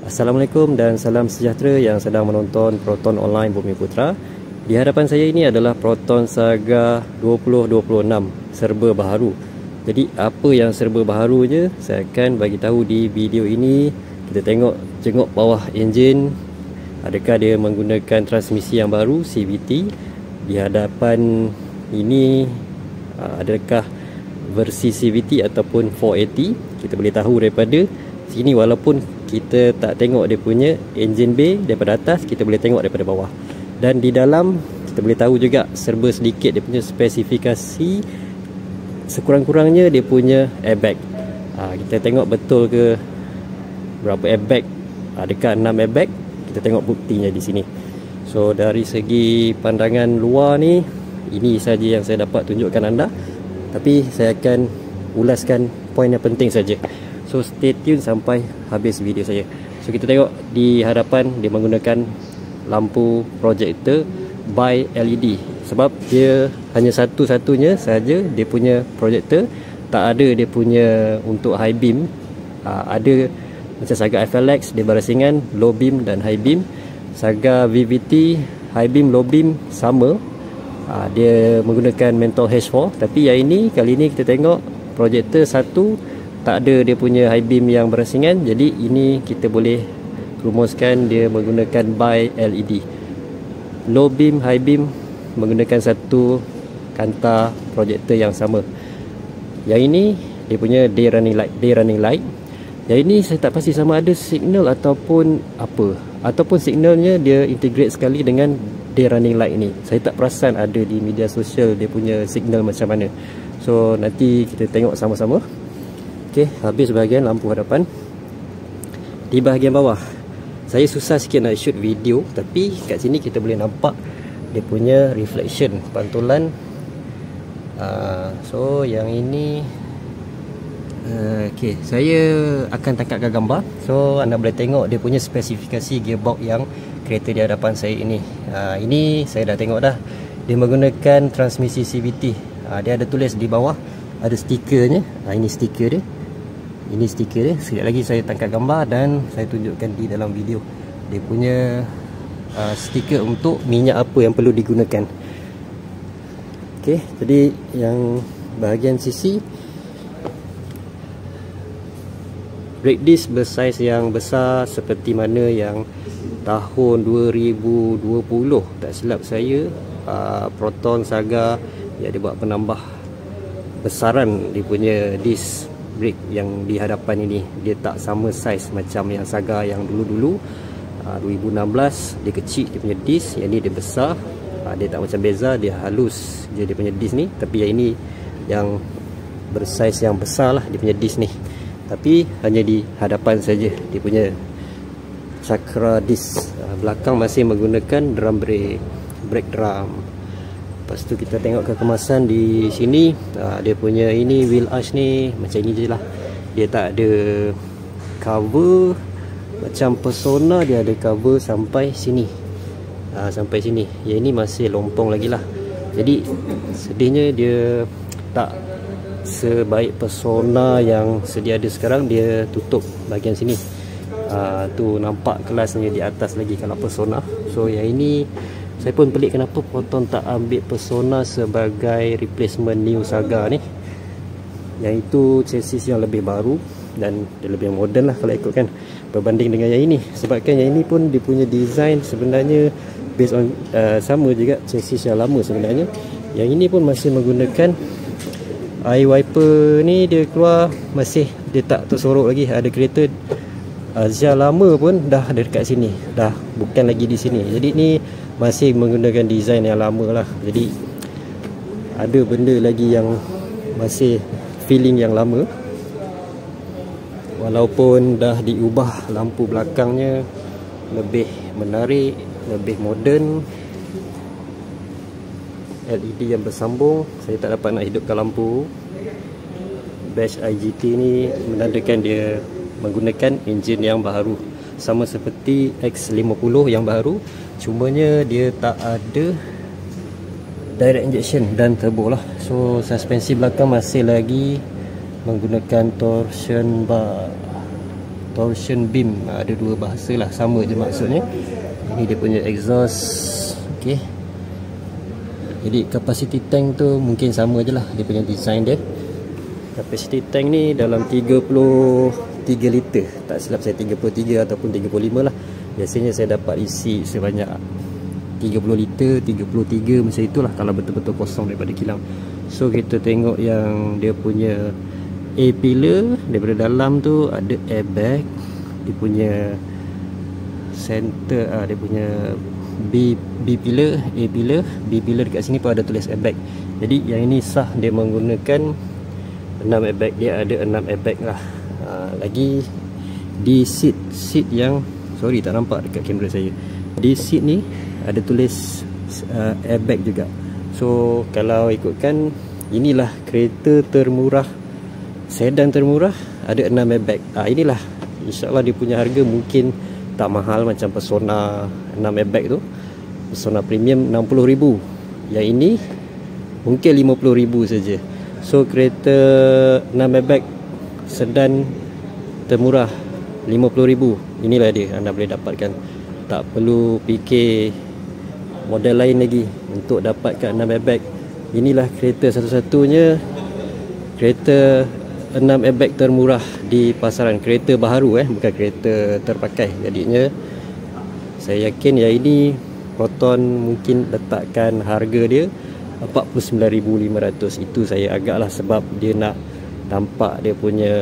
Assalamualaikum dan salam sejahtera yang sedang menonton Proton Online Bumi Putra. Di hadapan saya ini adalah Proton Saga 2026 serba baharu. Jadi apa yang serba baharunya saya akan bagi tahu di video ini. Kita jenguk bawah enjin. Adakah dia menggunakan transmisi yang baru CVT? Di hadapan ini adakah versi CVT ataupun 480? Kita boleh tahu daripada sini, walaupun kita tak tengok dia punya engine bay daripada atas, kita boleh tengok daripada bawah. Dan di dalam kita boleh tahu juga serba sedikit dia punya spesifikasi, sekurang-kurangnya dia punya airbag. Kita tengok betul ke berapa airbag, adakah 6 airbag? Kita tengok buktinya di sini. So dari segi pandangan luar ni, ini saja yang saya dapat tunjukkan anda. Tapi saya akan ulaskan poin yang penting saja. So stay tune sampai habis video saya. So kita tengok di hadapan dia menggunakan lampu projector by LED. Sebab dia hanya satu-satunya saja dia punya projector. Tak ada dia punya untuk high beam. Ada macam Saga FLX dia berasingan low beam dan high beam. Saga VVT high beam low beam sama. Dia menggunakan Mentor H4. Tapi yang ini, kali ini kita tengok projector satu, tak ada dia punya high beam yang berasingan. Jadi ini kita boleh rumuskan dia menggunakan by LED. Low beam, high beam menggunakan satu kanta projector yang sama. Yang ini dia punya day running light. Yang ini saya tak pasti sama ada signal ataupun apa, ataupun signalnya dia integrate sekali dengan day running light ni. Saya tak perasan ada di media sosial dia punya signal macam mana. So nanti kita tengok sama-sama. Okey, habis bahagian lampu hadapan. Di bahagian bawah saya susah sikit nak shoot video, tapi kat sini kita boleh nampak dia punya reflection, pantulan. So yang ini okey, saya akan tangkapkan gambar. So anda boleh tengok dia punya spesifikasi gearbox yang kereta di hadapan saya ini. Ini saya dah tengok dah. Dia menggunakan transmisi CVT. Dia ada tulis di bawah, ada stikernya. Ini stiker dia. Ini stiker dia. Sekejap lagi saya tangkap gambar dan saya tunjukkan di dalam video. Dia punya stiker untuk minyak apa yang perlu digunakan. Okey, jadi yang bahagian sisi, brake disc bersaiz yang besar seperti mana yang tahun 2020 tak silap saya, Proton Saga dia buat penambah besaran dia punya disc brake yang di hadapan ini. Dia tak sama saiz macam yang Saga yang dulu-dulu 2016 dia kecil dia punya disc, yang ni dia besar. Dia tak macam beza, dia halus dia punya disc ni. Tapi yang ini yang bersaiz yang besar lah dia punya disc ni. Tapi hanya di hadapan saja dia punya cakra disc. Belakang masih menggunakan drum brake drum. Lepas tu kita tengok kekemasan di sini. Dia punya ini wheel arch ni macam ni je lah. Dia tak ada cover macam Persona, dia ada cover sampai sini. Sampai sini. Yang ini masih lompong lagi lah. Jadi sedihnya dia tak sebaik Persona yang sedia ada sekarang. Dia tutup bahagian sini. Tu nampak kelasnya di atas lagi kalau Persona. So yang ini saya pun pelik kenapa Proton tak ambil Persona sebagai replacement new Saga ni. Yang itu chassis yang lebih baru dan dia lebih moden lah kalau ikutkan berbanding dengan yang ini. Sebabkan yang ini pun dia punya design sebenarnya based on sama juga chassis yang lama sebenarnya. Yang ini pun masih menggunakan eye wiper ni, dia keluar masih dia tak tersorok lagi. Ada kereta Azia lama pun dah ada dekat sini, dah bukan lagi di sini. Jadi ni masih menggunakan design yang lama lah. Jadi ada benda lagi yang masih feeling yang lama, walaupun dah diubah lampu belakangnya lebih menarik, lebih moden. LED yang bersambung. Saya tak dapat nak hidupkan lampu. Bash IGT ni menandakan dia menggunakan enjin yang baru, sama seperti X50 yang baru. Cumanya dia tak ada direct injection dan turbo lah. So suspensi belakang masih lagi menggunakan torsion bar. torsion beam. Ada dua bahasa lah, sama je maksudnya. Ini dia punya exhaust. Okey. Jadi capacity tank tu mungkin sama je lah, dia punya design dia. Capacity tank ni dalam 33 liter, tak silap saya 33 ataupun 35 lah. Biasanya saya dapat isi sebanyak 30 liter, 33 macam itulah kalau betul-betul kosong daripada kilang. So kita tengok yang dia punya A-pillar, daripada dalam tu ada airbag. Dia punya center, dia punya B-pillar, A-pillar, B-pillar dekat sini pun ada tulis airbag. Jadi yang ini sah dia menggunakan 6 airbag, dia ada 6 airbag lah. Lagi di seat yang, sorry tak nampak dekat kamera saya, di seat ni ada tulis airbag juga. So kalau ikutkan, inilah kereta termurah, sedan termurah, ada 6 airbag. Inilah insyaAllah dia punya harga mungkin tak mahal macam Persona 6 airbag tu. Persona premium 60,000, yang ini mungkin 50,000 saja. So kereta 6 airbag sedan termurah 50,000, inilah dia anda boleh dapatkan. Tak perlu fikir model lain lagi untuk dapatkan 6 airbag. Inilah kereta satu-satunya kereta 6 airbag termurah di pasaran. Kereta baharu, bukan kereta terpakai. Jadinya saya yakin yang ini Proton mungkin letakkan harga dia 49,500. Itu saya agaklah, sebab dia nak nampak dia punya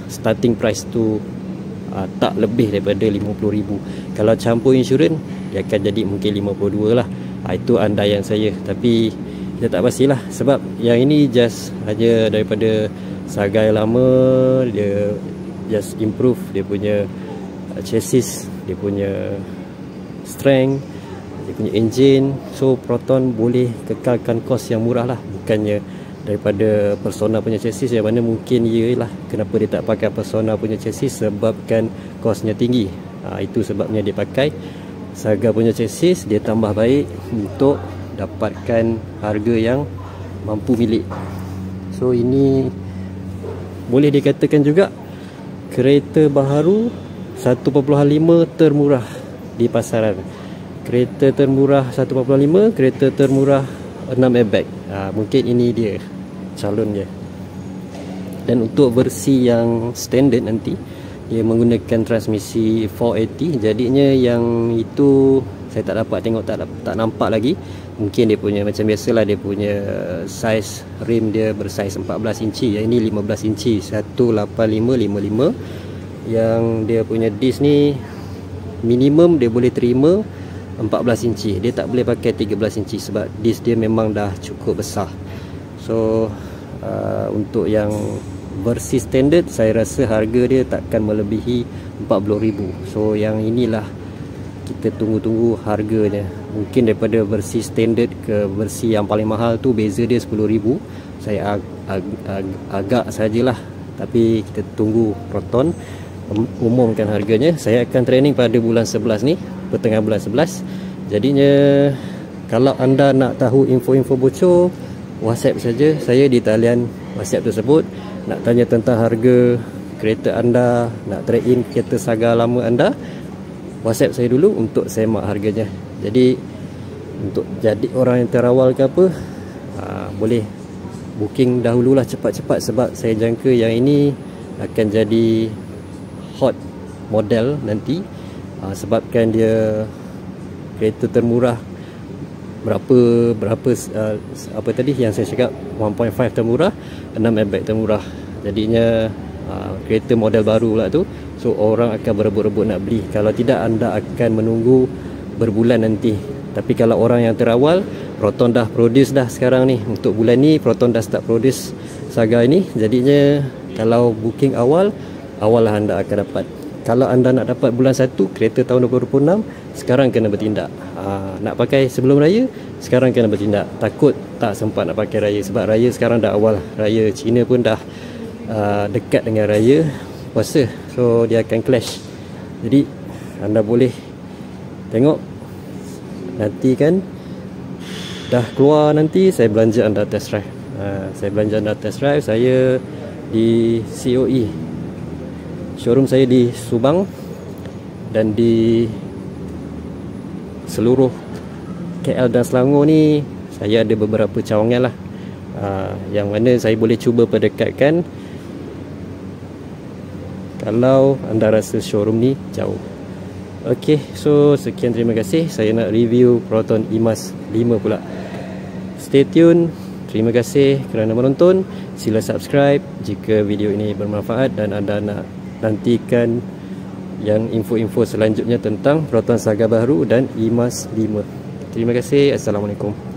starting price tu tak lebih daripada 50,000. Kalau campur insurans, dia akan jadi mungkin 52 lah. Itu andaian saya, tapi kita tak pastilah, sebab yang ini just hanya daripada Saga yang lama. Dia just improve dia punya chassis, dia punya strength, dia punya engine. So Proton boleh kekalkan kos yang murah lah, bukannya daripada Persona punya chassis, yang mana mungkin iyalah kenapa dia tak pakai Persona punya chassis, sebabkan kosnya tinggi. Itu sebabnya dia pakai Saga punya chassis. Dia tambah baik untuk dapatkan harga yang mampu milik. So ini boleh dikatakan juga kereta baharu 1.5 termurah di pasaran. Kereta termurah 1.5, kereta termurah 6 airbag. Mungkin ini dia calonnya. Dan untuk versi yang standard nanti, dia menggunakan transmisi 480. Jadinya yang itu saya tak dapat tengok, tak nampak lagi. Mungkin dia punya macam biasalah, dia punya saiz rim dia bersaiz 14 inci. Yang ini 15 inci, 185/55. Yang dia punya disc ni minimum dia boleh terima 14 inci. Dia tak boleh pakai 13 inci sebab disc dia memang dah cukup besar. So untuk yang versi standard, saya rasa harga dia takkan melebihi 40,000. So yang inilah kita tunggu-tunggu harganya. Mungkin daripada versi standard ke versi yang paling mahal tu beza dia 10,000. Saya agak sajalah, tapi kita tunggu Proton umumkan harganya. Saya akan training pada bulan 11 ni, pertengahan bulan 11. Jadinya kalau anda nak tahu info-info bocor, WhatsApp saja saya di talian WhatsApp tersebut. Nak tanya tentang harga kereta anda, nak trade in kereta Saga lama anda, WhatsApp saya dulu untuk saya mak harganya. Jadi untuk jadi orang yang terawal ke apa, boleh booking dahululah cepat-cepat, sebab saya jangka yang ini akan jadi hot model nanti. Sebabkan dia kereta termurah berapa apa tadi yang saya cakap, 1.5 termurah, 6 airbag termurah. Jadinya kereta model baru pula tu. So orang akan berebut-rebut nak beli. Kalau tidak, anda akan menunggu berbulan nanti. Tapi kalau orang yang terawal, Proton dah produce dah sekarang ni. Untuk bulan ni Proton dah start produce Saga ini. Jadinya kalau booking awal lah anda akan dapat. Kalau anda nak dapat bulan 1 kereta tahun 2026, sekarang kena bertindak. Nak pakai sebelum raya, sekarang kena bertindak. Takut tak sempat nak pakai raya, sebab raya sekarang dah awal. Raya Cina pun dah dekat dengan raya puasa. So dia akan clash. Jadi anda boleh tengok nanti kan, dah keluar nanti saya belanja anda test drive. Saya belanja anda test drive. Saya di COE, Showroom saya di Subang dan di seluruh KL dan Selangor ni saya ada beberapa cawangan lah, yang mana saya boleh cuba perdekatkan kalau anda rasa showroom ni jauh. Ok, so sekian, terima kasih. Saya nak review Proton Emas 5 pula. Stay tune. Terima kasih kerana menonton. Sila subscribe jika video ini bermanfaat dan anda nak nantikan yang info-info selanjutnya tentang Proton Saga baru dan Emas 5. Terima kasih. Assalamualaikum.